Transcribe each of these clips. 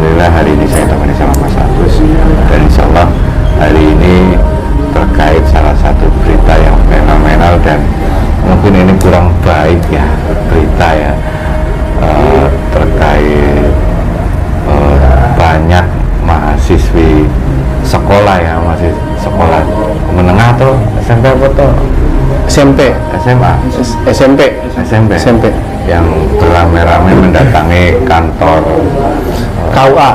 Alhamdulillah hari ini saya temani sama Mas Agus, dan insya Allah hari ini terkait salah satu berita yang fenomenal dan mungkin ini kurang baik ya, berita ya, terkait banyak mahasiswi sekolah ya, masih sekolah menengah atau SMP atau SMP, SMA, SMP yang beramai-ramai mendatangi kantor KUA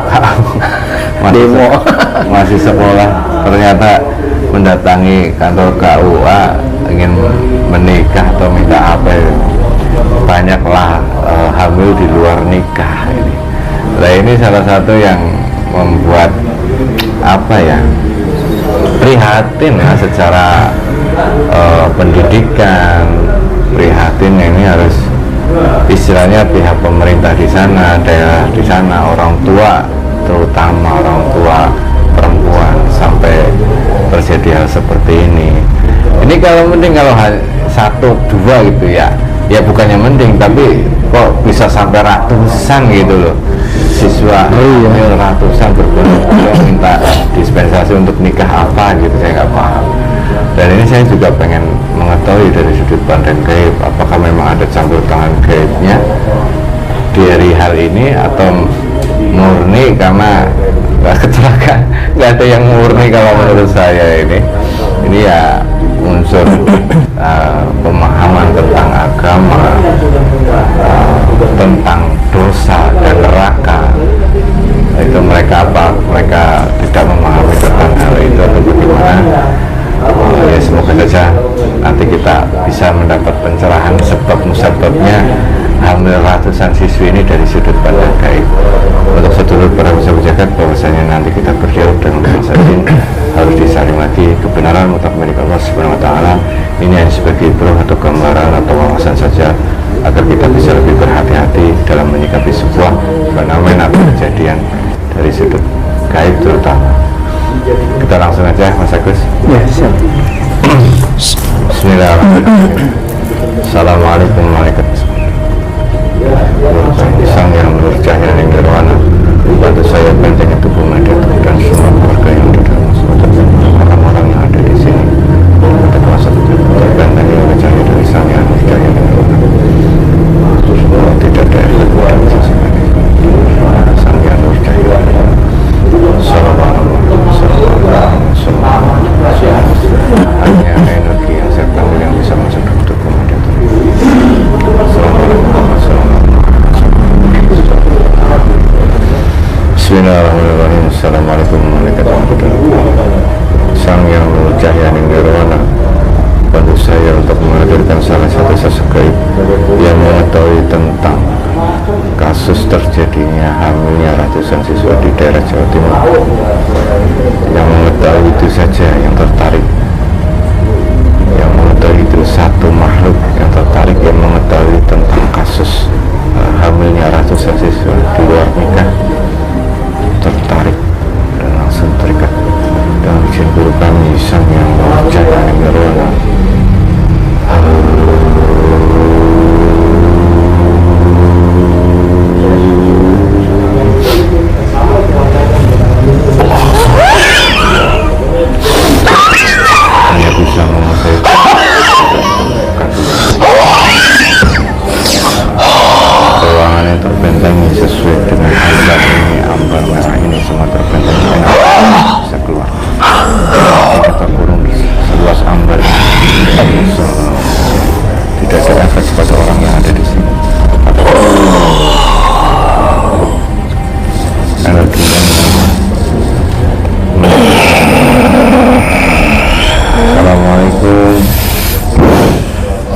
demo. Masih sekolah ternyata mendatangi kantor KUA ingin menikah atau minta apa ya. Banyaklah hamil di luar nikah ini. Nah, ini salah satu yang membuat apa ya, prihatin ya secara pendidikan, prihatin ini harus istilahnya pihak pemerintah di sana, daerah di sana, orang tua terutama orang tua perempuan sampai terjadi hal seperti ini. Ini kalau mending kalau satu dua gitu ya, ya bukannya mending tapi kok bisa sampai ratusan gitu loh siswa, ratusan berbondong-bondong minta dispensasi untuk nikah apa gitu, saya nggak paham. Dan ini saya juga pengen mengetahui dari sudut pandang gaib, apakah memang ada campur tangan gaibnya dari hal ini atau murni karena kecelakaan. Nggak ada yang murni kalau menurut saya ini ya unsur pemahaman tentang agama, tentang dosa dan neraka. Itu mereka tidak memahami tentang hal itu atau bagaimana. Ya semoga saja nanti kita bisa mendapat pencerahan sebab musababnya hamil ratusan siswi ini dari sudut pandang gaib. Untuk sedulur para jagat bahwasanya nanti kita berdialog dengan Mas Azin harus disaring lagi kebenaran mutlak milik Allah Subhanahu wa taala. Ini hanya sebagai ibroh atau gambaran atau wawasan saja agar kita bisa lebih berhati-hati dalam menyikapi sebuah fenomena atau kejadian dari sudut gaib terutama. Kita langsung aja Mas Agus. Ya, siap. Bismillahirrahmanirrahim. Assalamualaikum warahmatullahi wabarakatuh. Sang yang bercahaya yang nirwana, bantu saya bentengnya tubuh media dan semua keluarga yang di dalam suatu orang-orang yang ada di sini. Kita kuasa terbenteng yang bercahaya dari sang yang bercahaya yang nirwana. Semua tidak ada yang dan sesuatu. Sang yang bercahaya. Hanya energi yang saya panggil yang bisa masuk ke tubuh media. Bismillahirrahmanirrahim. Assalamualaikum warahmatullahi wabarakatuh. Sang yang bercahaya yang nirwana, bantu saya untuk menghadirkan salah satu sosok gaib yang mengetahui tentang kasus terjadinya hamilnya ratusan siswa di daerah Jawa Timur. Yang mengetahui itu saja yang tertarik, yang mengetahui itu satu makhluk yang tertarik, yang mengetahui tentang kasus hamilnya ratusan siswa di luar nikah, tertarik dan langsung terikat dengan izin guru kami sang yang bercahaya yang nirwana. Hanya bisa menguasai ruangannya terbentengi sesuai dengan ambar ini, ambar merah ini semua terbentengi bisa keluar. Kita terkurung seluas ambar ini. Tidak ada efek pada orang yang ada di sini. Energi yang Assalamualaikum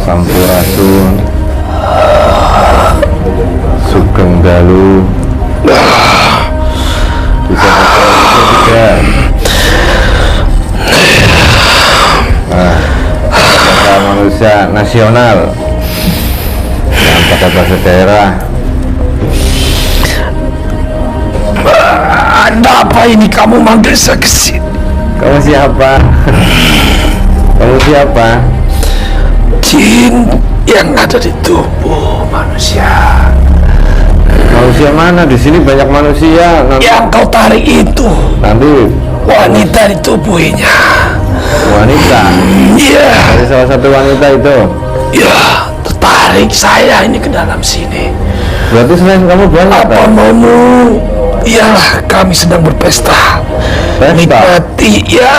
Sampurasun Sugeng Dalu. Bisa tidak? Kata manusia nasional yang pakai bahasa daerah. Anda apa ini kamu manggil saya ke sini? Kamu siapa? Kamu siapa? Jin yang ada di tubuh manusia. Manusia mana? Di sini banyak manusia. Yang kau tarik itu Nanti wanita di tubuhnya. wanita. Iya. Dari salah satu wanita itu. Ya, tertarik saya ini ke dalam sini. Berarti selain kamu banyak Apa kan? maumu? Iyalah, kami sedang berpesta. Pesta? Menikmati, ya.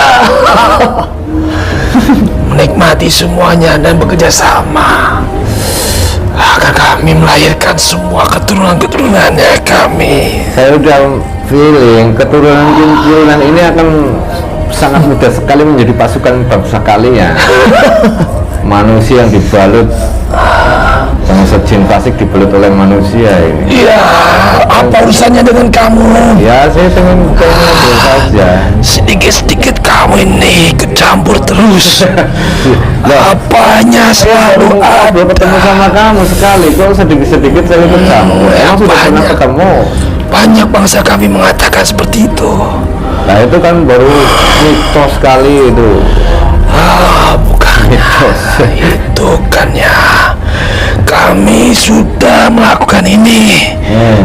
Menikmati semuanya dan bekerja sama agar kami melahirkan semua keturunan-keturunannya kami. Saya udah feeling keturunan ini akan sangat mudah sekali menjadi pasukan bangsa kalian. Manusia yang dibalut, bangsa jin fasik dibalut oleh manusia ini. Iya, apa urusannya dengan kamu? Ya saya pengen ngobrol saja. Sedikit-sedikit kamu ini kecampur terus. Loh, Apanya selalu belum ketemu ada. sama kamu sekali, kok sedikit-sedikit saya bercampur. Emang sudah pernah banyak. ketemu? Banyak bangsa kami mengatakan seperti itu. Nah itu kan baru mitos sekali itu. Bukannya Mitos. itu kan ya. Kami sudah melakukan ini.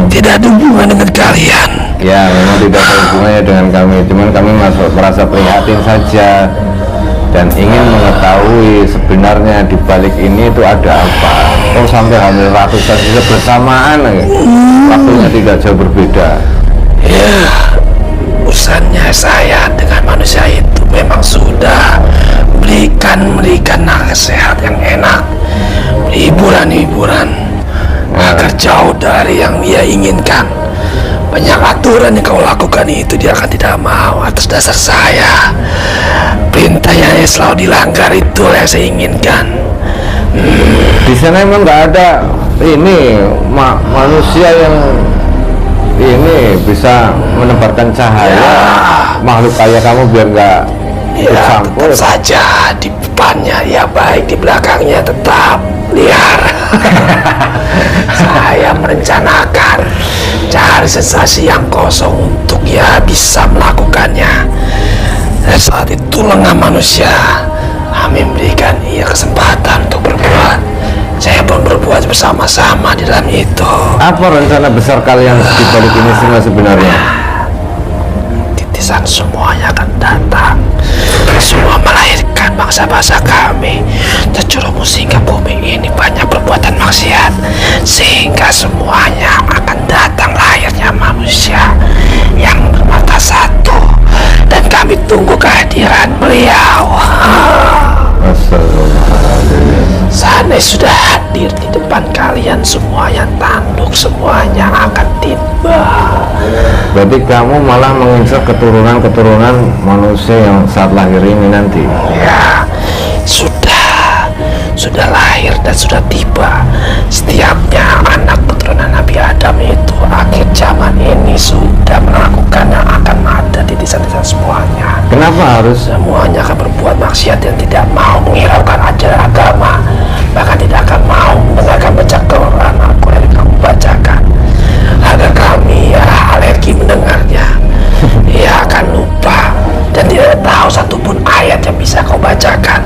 Tidak ada hubungan dengan kalian. Ya memang tidak ada hubungannya dengan kami, cuman kami merasa prihatin saja dan ingin mengetahui sebenarnya di balik ini itu ada apa. Oh sampai hamil ratusan bisa bersamaan lagi. Waktunya tidak jauh berbeda. Ya, urusannya saya dengan manusia itu memang sudah berikan nasihat yang enak, hiburan agar jauh dari yang dia inginkan. Banyak aturan yang kau lakukan itu dia akan tidak mau. Atas dasar saya, perintahnya yang selalu dilanggar itu yang saya inginkan. Di sana emang nggak ada ini manusia yang ini bisa menebarkan cahaya. Makhluk kayak kamu biar nggak Ya, bercampur. tetap saja di depannya ya baik, di belakangnya tetap liar. Saya merencanakan cari sensasi yang kosong untuk ya bisa melakukannya. Dan saat itu lengah manusia, kami memberikan ia kesempatan untuk berbuat. Saya pun berbuat bersama-sama di dalam itu. Apa rencana besar kalian di balik ini semua sebenarnya? Titisan semuanya akan datang. Semua melahirkan bangsa-bangsa kami, terjerumus sehingga bumi ini banyak perbuatan maksiat, sehingga semuanya akan datang lahirnya manusia yang bermata satu, dan kami tunggu kehadiran beliau. Astagfirullahaladzim. Saatnya sudah hadir di depan kalian, semuanya tanduk, semuanya akan tiba. Berarti kamu malah mengincar keturunan manusia yang saat lahir ini nanti. Ya, sudah lahir dan sudah tiba. Setiapnya anak keturunan Nabi Adam itu akhir zaman ini sudah melakukan yang akan ada di desa-desa semuanya. Kenapa harus? Semuanya akan berbuat maksiat dan tidak mau menghiraukan ajaran agama, bahkan tidak akan mau mendengarkan baca Quran Al-Quran yang kamu bacakan, agar kami ya alergi mendengarnya. Ia akan lupa dan tidak tahu satupun ayat yang bisa kau bacakan.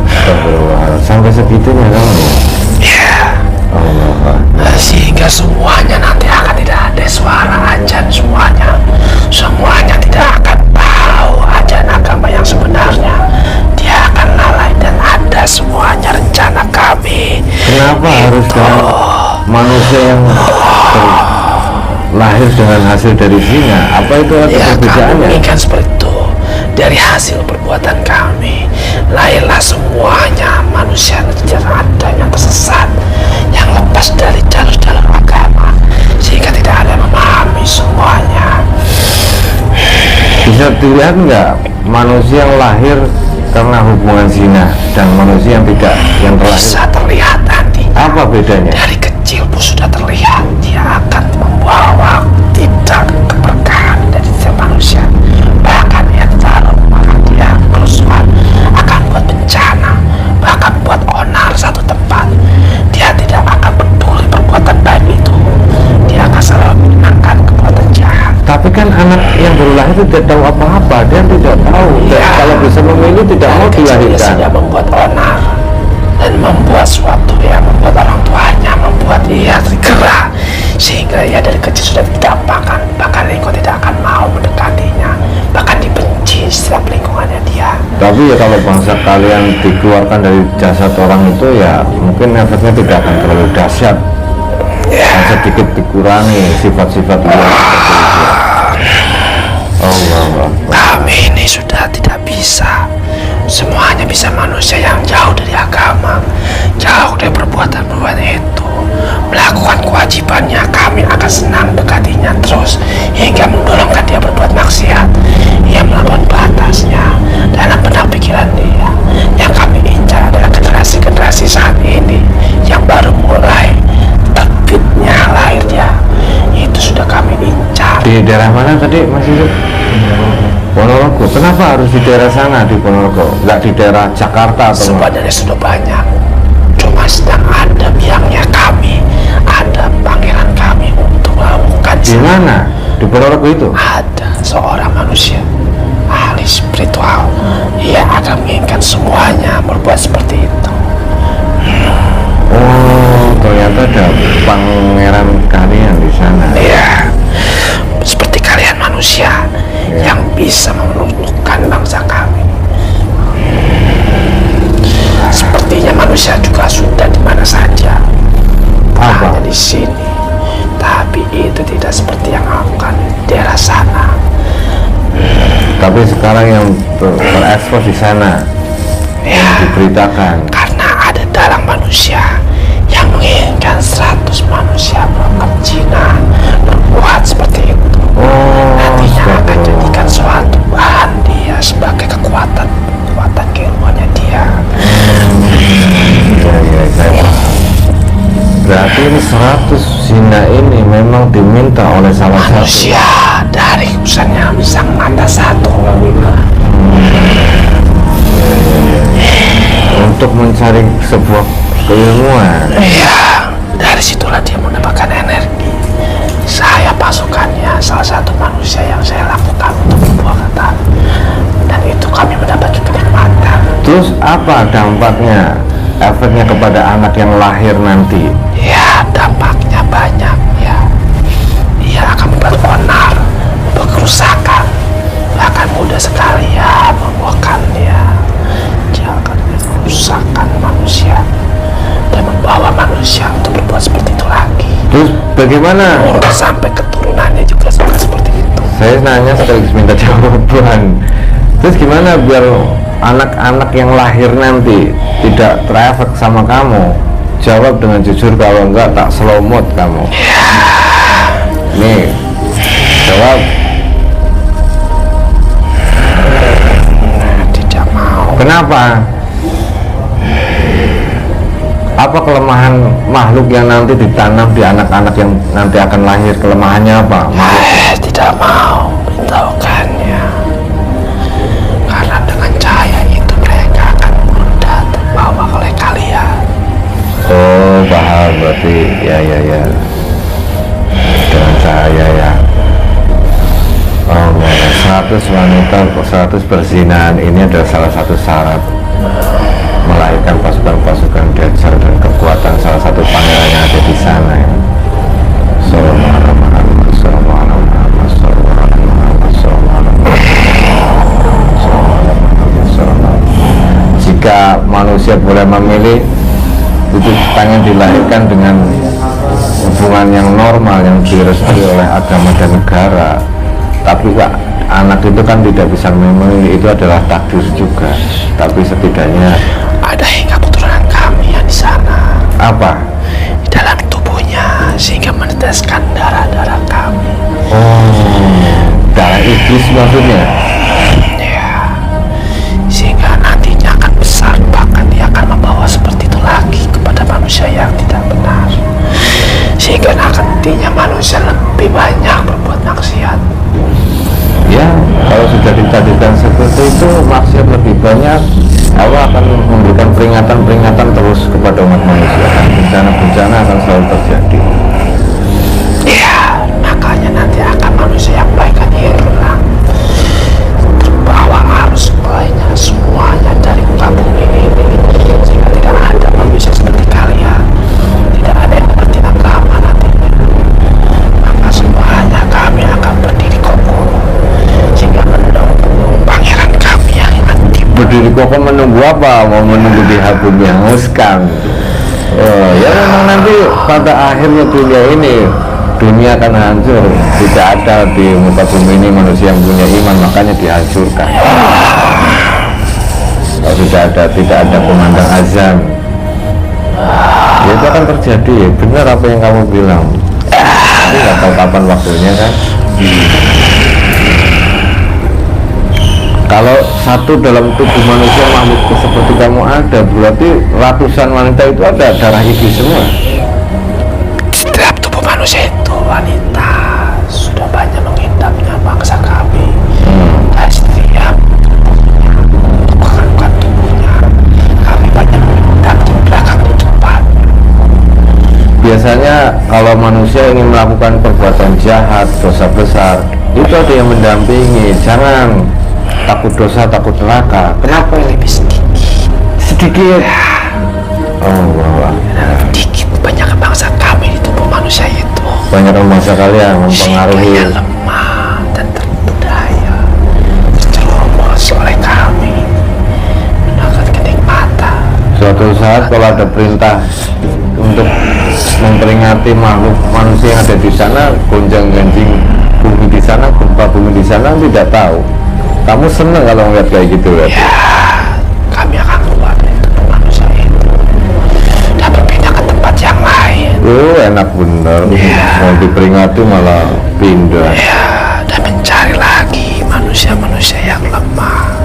Astagfirullah. Sampai segitunya kamu. Ya, Allah. sehingga semuanya nanti akan tidak ada suara ajan, semuanya tidak akan tahu ajaran agama yang sebenarnya. Dia akan lalai dan ada semuanya rencana kami. Kenapa harus dengan manusia yang lahir dengan hasil dari zina? Apa itu ada Ya, kami perbedaannya? menginginkan seperti itu. Dari hasil perbuatan kami, lahirlah semuanya manusia tidak ada yang tersesat, yang lepas dari jalur-jalur agama, sehingga tidak ada yang memahami semuanya. Bisa dilihat nggak manusia yang lahir karena hubungan zina dan manusia yang tidak, yang terlahir? Bisa terlihat nanti. Apa bedanya? Dari kecil pun sudah terlihat dia akan membawa tidak keberkahan dari setiap manusia. Bahkan ya dalam maka dia kerusuhan akan buat bencana, bahkan buat onar satu tempat. Dia tidak akan peduli perbuatan baik itu. Dia akan selalu menyenangkan perbuatan jahat. Tapi kan anak yang baru lahir itu tidak tahu apa-apa, dia tidak tahu. Dan Ya. kalau bisa memilih tidak mau Dari kecil dia dilahirkan. sudah membuat onar dan membuat suatu yang membuat orang tuanya membuat ia tergerak, sehingga ia dari kecil sudah didampakkan, bahkan engkau tidak akan mau mendekatinya, bahkan dibenci setiap lingkungannya dia. Tapi ya kalau bangsa kalian dikeluarkan dari jasad orang itu ya mungkin efeknya tidak akan terlalu dahsyat. Sedikit dikurangi sifat-sifat liar seperti itu. Allah. Kami ini sudah tidak bisa. Semuanya bisa manusia yang jauh dari agama, jauh dari perbuatan-perbuatan itu. Melakukan kewajibannya, kami akan senang dekatinya terus hingga mendorongkan dia berbuat maksiat. Ia melawan batasnya dalam benak pikiran dia. Yang kami incar adalah generasi-generasi saat ini yang baru mulai terbitnya lahirnya. Itu sudah kami incar. Di daerah mana tadi Mas Yusuf? Ponorogo. Kenapa harus di daerah sana di Ponorogo? Nggak di daerah Jakarta atau? Sebenarnya sudah banyak, cuma sedang ada biangnya kami, ada panggilan kami untuk melakukan. Di mana? Di Ponorogo itu? Ada seorang manusia ahli spiritual. Ia akan menginginkan semuanya berbuat seperti itu. Oh, ternyata ada pangeran kalian di sana. Iya, seperti kalian manusia yang bisa meluluhkan bangsa kami. Sepertinya manusia juga sudah di mana saja, hanya di sini. Tapi itu tidak seperti yang akan di daerah sana. Tapi sekarang yang terekspos di sana, Ya, yang diberitakan. karena ada dalang manusia yang menginginkan 100 manusia berangkat Cina berbuat seperti itu. Oh, Nantinya akan astagfirullah. jadikan suatu bahan dia sebagai kekuatan keilmuannya dia. Ya, saya paham. Berarti ini 100 zina ini memang diminta oleh salah satu. Manusia dari urusannya bisa mata satu. Untuk mencari sebuah keilmuan. Iya, dari situlah dia mendapatkan energi. Saya pasukannya, salah satu manusia yang saya lakukan untuk berbuah kata, dan itu kami mendapatkan kenikmatan. Terus apa dampaknya, efeknya kepada anak yang lahir nanti? Ya, dampaknya banyak ya. Ia akan membuat onar, membuat kerusakan, bahkan mudah sekali ya membuahkan ya. Dia akan merusakkan manusia dan membawa manusia untuk berbuat seperti itu lagi. Terus bagaimana? Sampai keturunannya juga seperti itu. Saya nanya sekaligus minta jawaban. Terus gimana biar anak-anak yang lahir nanti tidak terefek sama kamu? Jawab dengan jujur, kalau enggak tak selomot kamu. Nih, jawab. Tidak mau. Kenapa? Apa kelemahan makhluk yang nanti ditanam di anak-anak yang nanti akan lahir? Kelemahannya apa? Tidak mau beritahukannya, karena dengan cahaya itu mereka akan mudah terbawa oleh kalian. Oh, paham berarti. Ya. Dengan cahaya ya. Oh, 100 wanita, 100 perzinahan ini adalah salah satu syarat melahirkan pasukan-pasukan Dajjal dan kekuatan salah satu pangeran yang ada di sana ya. Jika manusia boleh memilih, itu pengen dilahirkan dengan hubungan yang normal yang direstui oleh agama dan negara. Tapi Pak, anak itu kan tidak bisa memilih, itu adalah takdir juga. Tapi setidaknya Ada hingga keturunan kami yang di sana, apa? di dalam tubuhnya, sehingga meneteskan darah-darah kami. Oh, darah iblis maksudnya? Ya, sehingga nantinya akan besar, bahkan dia akan membawa seperti itu lagi kepada manusia yang tidak benar, sehingga nantinya manusia lebih banyak berbuat maksiat. Ya, kalau sudah ditakdirkan seperti itu, maksiat lebih banyak, Allah akan memberikan peringatan-peringatan terus kepada umat manusia. Bencana-bencana akan selalu terjadi. Ya, makanya nanti akan manusia yang baik akan hilang, terbawa arus lainnya semuanya dari muka bumi ini, sehingga tidak ada manusia seperti kalian, tidak ada yang mengerti agama nantinya. kok menunggu apa? Mau menunggu dihabun dihanguskan. Oh, ya memang nanti pada akhirnya dunia ini, dunia akan hancur. Tidak ada di muka bumi ini manusia yang punya iman, makanya dihancurkan. Kalau tidak ada pemandang azan, ya itu akan terjadi. Benar apa yang kamu bilang, tapi nggak tahu kapan waktunya kan. Kalau satu dalam tubuh manusia makhluk seperti kamu ada, berarti ratusan wanita itu ada darah iblis semua. Setiap tubuh manusia itu wanita sudah banyak menghidapnya bangsa kami. Dan setiap bukan tubuhnya kami banyak menghidap di belakang di depan. Biasanya kalau manusia ingin melakukan perbuatan jahat, dosa besar, itu ada yang mendampingi. Jangan takut dosa, takut neraka. Kenapa ini? Lebih sedikit. Oh, wah. Sedikit banyak bangsa kami di tubuh manusia itu. Banyak bangsa kalian mempengaruhi. Sehingga lemah dan terpedaya, terjerumus oleh kami mendapat kenikmatan. Suatu saat kalau ada perintah untuk memperingati makhluk manusia yang ada di sana, gonjang-ganjing bumi di sana, gempa bumi di sana, tidak tahu. Kamu seneng kalau ngeliat kayak gitu ya? Ya, kami akan keluar dari tubuh manusia itu dan berpindah ke tempat yang lain. Oh, enak bener. Mau diperingati malah pindah. Ya, dan mencari lagi manusia-manusia yang lemah.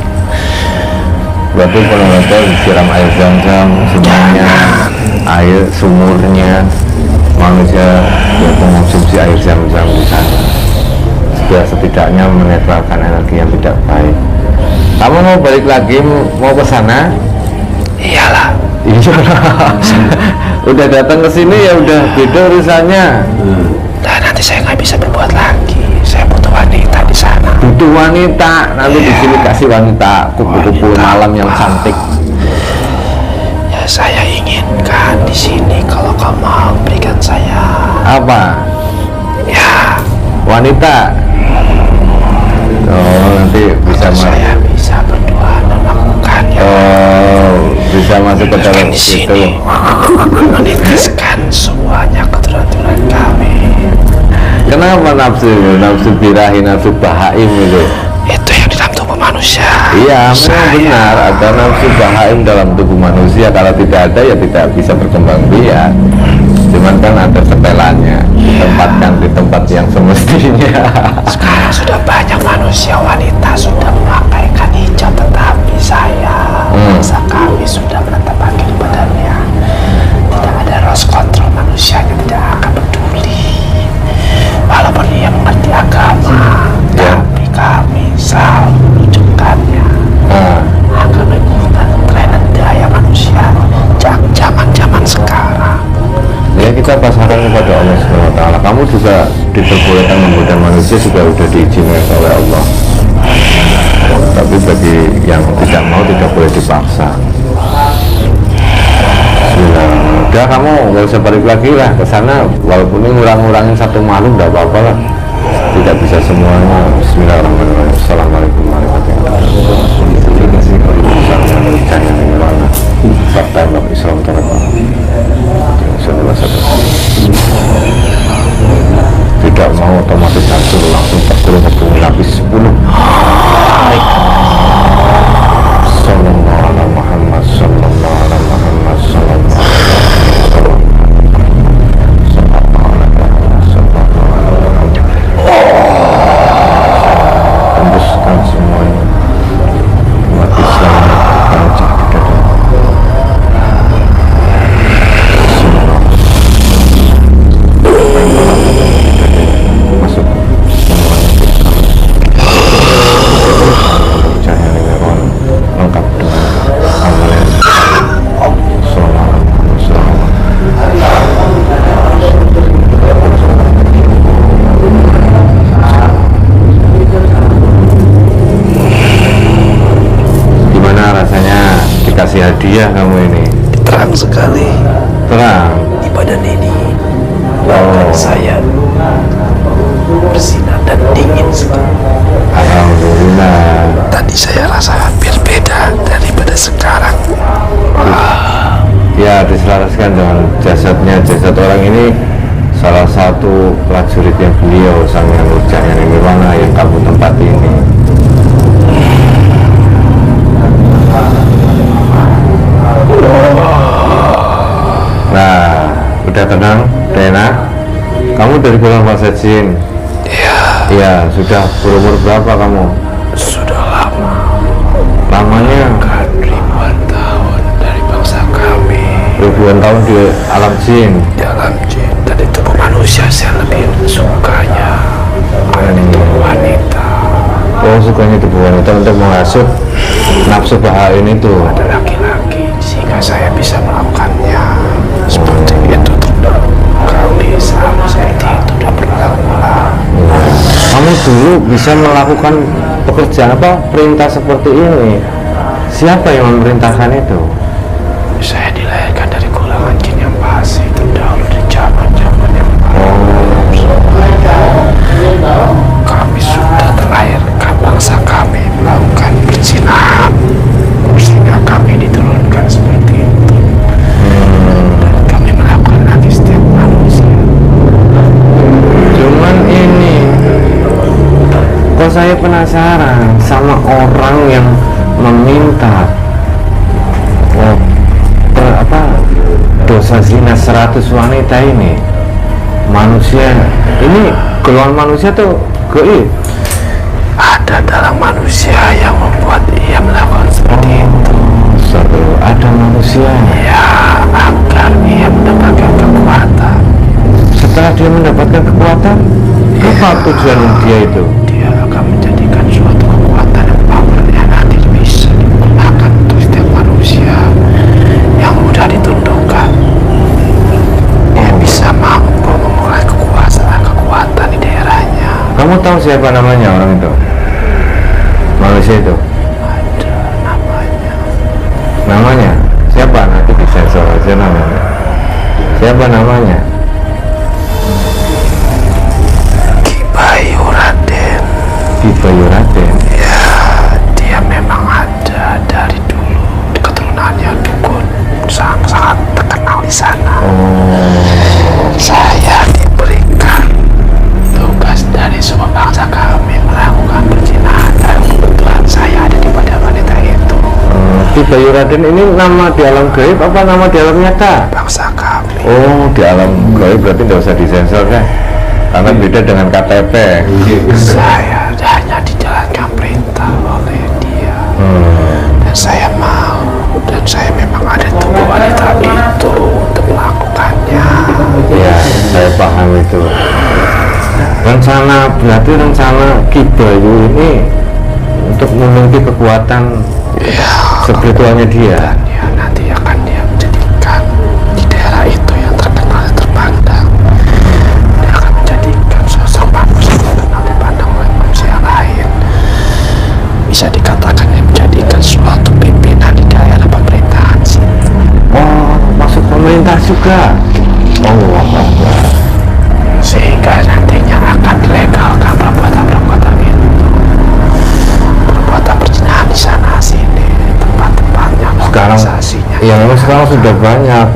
Berarti kalau disiram air zam-zam semuanya, air sumurnya, manusia ya mengonsumsi air zam-zam di sana. Ya setidaknya menetralkan energi yang tidak baik. Kamu mau balik lagi, mau ke sana? Iyalah. Iya. Udah datang ke sini ya udah beda urusannya. Dan nanti saya nggak bisa berbuat lagi. Saya butuh wanita di sana. Butuh wanita, nanti di sini kasih wanita kupu-kupu malam yang cantik. Ya saya inginkan di sini kalau kamu mau berikan saya Apa? ya Wanita. Oh, nanti bisa saya bisa berdua dan melakukannya. Oh, bisa masuk ke dalam di situ. sini menitiskan semuanya keturunan kami. Kenapa nafsu birahi, nafsu bahaim itu? Itu yang di dalam tubuh manusia. Iya, memang benar ada nafsu bahaim dalam tubuh manusia. Kalau tidak ada ya tidak bisa berkembang biak. Cuman kan ada setelannya, ditempatkan di tempat yang semestinya. Sekarang sudah banyak manusia wanita sudah memakaikan hijab, tetapi saya bangsa kami sudah menetapkan kepadanya. Tidak ada rose kontrol, manusianya tidak akan peduli walaupun dia mengerti agama, tapi kami selalu menunjukkannya akan mengikuti tren daya manusia zaman sekarang. Ya kita pasarkan kepada Allah SWT. Kamu juga diperbolehkan menggoda manusia, juga sudah diizinkan oleh Allah. Tapi bagi yang tidak mau tidak boleh dipaksa. Bismillah. Udah kamu nggak usah balik lagi lah ke sana. Walaupun ini ngurang-ngurangin satu makhluk nggak apa-apa lah. Tidak bisa semuanya. Bismillahirrahmanirrahim. Assalamualaikum warahmatullahi wabarakatuh. Tidak mau otomatis hancur, langsung terkurung ke bumi lapis 10. Sallallahu alaihi Muhammad, sallallahu alaihi Muhammad, sallallahu tembuskan semuanya umat Islam yang pecah di dada. Masuk semuanya ke Islam. Cahaya neon lengkap dengan amal yang kasih hadiah kamu ini. Terang sekali Terang. di badan ini. Saya bersinar dan dingin sekali. Alhamdulillah. Tadi saya rasa hampir beda dari sekarang Ya, diselaraskan dengan jasad orang ini. Salah satu prajuritnya beliau, Sang Hyang Nurjati Nirwana yang kamu tempati ini. Nah, udah tenang, Dena? Kamu dari golongan Pasajin? Iya, sudah berumur berapa kamu? sudah lama, Lamanya kan ribuan tahun dari bangsa kami ribuan tahun di alam jin. dalam jin. Dan di tubuh manusia saya lebih sukanya ada di tubuh wanita. Oh, sukanya itu wanita untuk menghasut nafsu bahain itu. Ada laki-laki sehingga saya bisa melakukannya seperti itu. Kalau bisa seperti itu udah berulang-ulang. Kamu dulu bisa melakukan pekerjaan apa, perintah seperti ini? Siapa yang memerintahkan itu? Saya dilahirkan dari golongan jin yang fasik terdahulu di zaman-zaman yang kami sudah terlahirkan, bangsa kami melakukan perzinahan sehingga kami diturunkan seperti itu. Dan kami melakukan lagi setiap manusia. Cuman ini, kok saya penasaran sama orang yang meminta dosa zina 100 wanita ini. Manusia ini, golongan manusia tuh gaib. Ada dalam manusia yang membuat ia melakukan seperti itu. Seru, ada manusia. Ya, agar ia mendapatkan kekuatan. Setelah dia mendapatkan kekuatan, apa tujuan dia itu? Dia akan menjadikan suatu kekuatan yang power yang nanti bisa digunakan untuk setiap manusia yang mudah ditundukkan. Dia bisa mampu memulai kekuatan di daerahnya. Kamu tahu siapa namanya orang itu? Manusia itu? Ada namanya. Namanya? Siapa? Nanti disensor aja namanya. Siapa namanya? Ki Bayu Raden. Ki Bayu Raden. Ya, dia memang ada dari dulu. Keturunannya dukun sangat terkenal di sana. Saya diberikan tugas dari semua bangsa kami melakukan perzinahan dan kebetulan saya ada di pada wanita itu. Ki Bayu Raden ini nama di alam gaib apa nama di alam nyata? Bangsa kami. Oh, di alam gaib berarti tidak usah disensor ya, karena beda dengan KTP. Saya hanya dijalankan perintah oleh dia. Dan saya mau, dan saya memang ada tubuh wanita itu untuk melakukannya. Ya, saya paham itu. Berarti rencana Ki Bayu ini untuk memiliki kekuatan spiritualnya dia. Ya, nanti akan dia menjadikan di daerah itu yang terkenal dan terpandang. Dia akan menjadikan sosok manusia yang terkenal dipandang oleh manusia lain. Bisa dikatakan dia menjadikan suatu pimpinan di daerah pemerintahan sini. Oh, masuk pemerintah juga. Oh, Sehingga nantinya akan dilegalkan perbuatan-perbuatan itu. Perbuatan perzinahan di sana sini, tempat-tempatnya, sekarang organisasinya. ya memang sekarang sudah banyak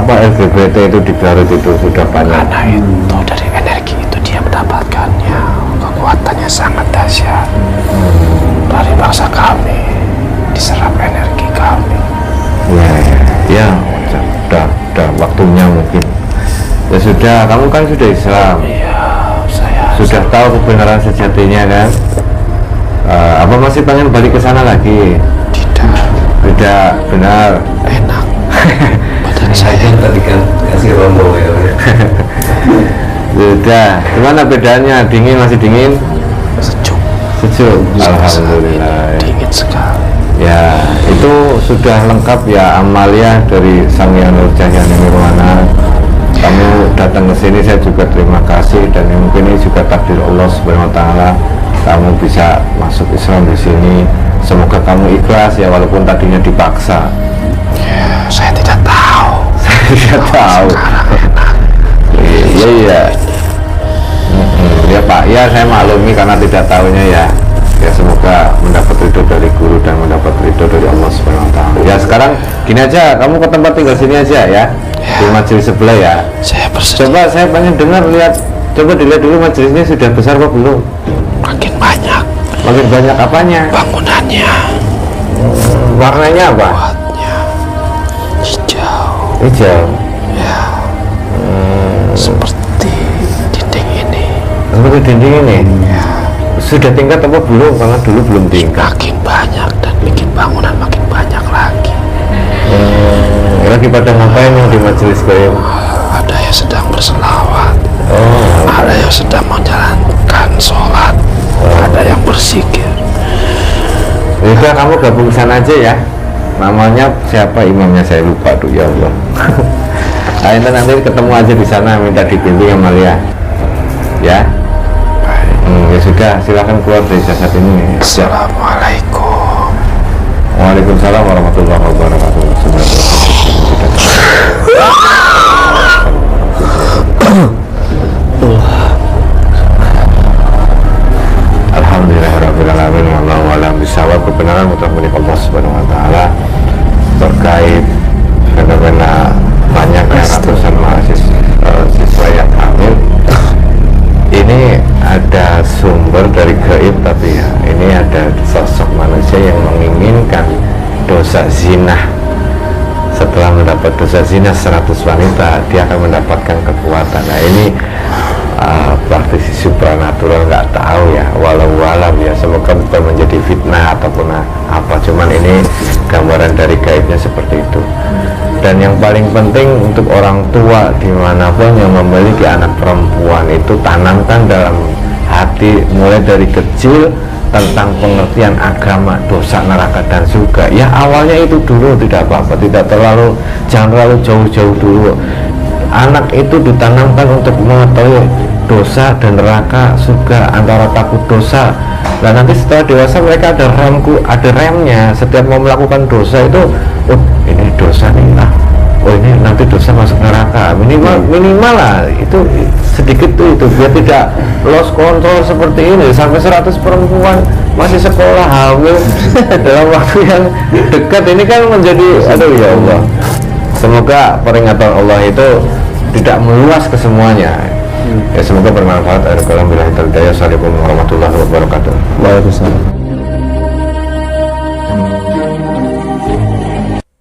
LGBT itu di Garut itu sudah banyak. Karena itu dari energi itu dia mendapatkannya. Kekuatannya sangat dahsyat. Dari bangsa kami diserap energi kami. Ya, udah waktunya mungkin. Ya sudah, kamu kan sudah Islam, Iya, saya sudah tahu kebenaran sejatinya kan? Apa masih pengen balik ke sana lagi? tidak Benar. enak. Badan saya tadi kan kasih rombong ya. Sudah. Gimana bedanya? Dingin, masih dingin? sejuk. Sejuk. Sangat Alhamdulillah. dingin sekali. Ya, itu sudah lengkap ya amalia dari Sang Hyang Nurjati Nirwana. Kamu datang ke sini saya juga terima kasih, dan mungkin ini juga takdir Allah Subhanahu wa taala. Kamu bisa masuk Islam di sini. Semoga kamu ikhlas ya, walaupun tadinya dipaksa. Ya, saya tidak tahu. Saya tidak tahu. Sekarang enak. Iya. Ya Pak, ya saya maklumi karena tidak tahunya ya. Ya semoga mendapat ridho dari guru dan mendapat ridho dari Allah Subhanahu Wa Taala. Ya sekarang gini aja, kamu ke tempat tinggal sini aja ya, di majelis sebelah ya. Saya bersedia. Coba saya pengen dengar, lihat, coba dilihat dulu majelisnya sudah besar apa belum? Makin banyak Makin banyak apanya? bangunannya, Warnanya apa? buatnya hijau. Hijau. Ya, seperti dinding ini. Seperti dinding ini. Ya, Sudah tingkat apa belum? Karena dulu belum tingkat. makin banyak dan bikin bangunan makin banyak lagi. Lagi pada ngapain yang di majelis gaib? Ada yang sedang berselawat, Oh, ada yang sedang menjalankan sholat, ada yang berzikir. udah kamu gabung sana aja ya. Namanya siapa, imamnya saya lupa tuh, ya Allah. Nah, itu nanti ketemu aja di sana, minta dibimbing sama Lia. Ya. Ya sudah, silakan keluar dari jasad ini. Assalamualaikum. Waalaikumsalam warahmatullahi wabarakatuh. Alhamdulillahirrahmanirrahim. Wallahu a'lam bishawab. Kebenaran mutlak milik Allah Subhanahu Wa Taala terkait fenomena banyaknya ratusan mahasiswa yang hamil. Ini ada sumber dari gaib, tapi ya ini ada sosok manusia yang menginginkan dosa zina. Setelah mendapat dosa zina 100 wanita, dia akan mendapatkan kekuatan. Nah ini praktisi supranatural, nggak tahu ya, walau ya, semoga bukan menjadi fitnah ataupun apa, cuman ini gambaran dari gaibnya seperti itu. Dan yang paling penting untuk orang tua dimanapun yang memiliki anak perempuan itu, tanamkan dalam hati mulai dari kecil tentang pengertian agama, dosa, neraka, dan surga. Ya awalnya itu dulu tidak apa-apa, jangan terlalu jauh-jauh dulu. Anak itu ditanamkan untuk mengetahui dosa dan neraka, surga, antara takut dosa. Dan nanti setelah dewasa mereka ada remnya. Setiap mau melakukan dosa itu, oh ini dosa nih, oh ini nanti dosa masuk neraka, minimal lah itu sedikit tuh, itu biar tidak lost control seperti ini sampai 100 perempuan masih sekolah hamil dalam waktu yang dekat ini kan menjadi, aduh ya Allah. Semoga peringatan Allah itu tidak meluas ke semuanya. Ya semoga bermanfaat. Assalamualaikum warahmatullahi wabarakatuh. Waalaikumsalam.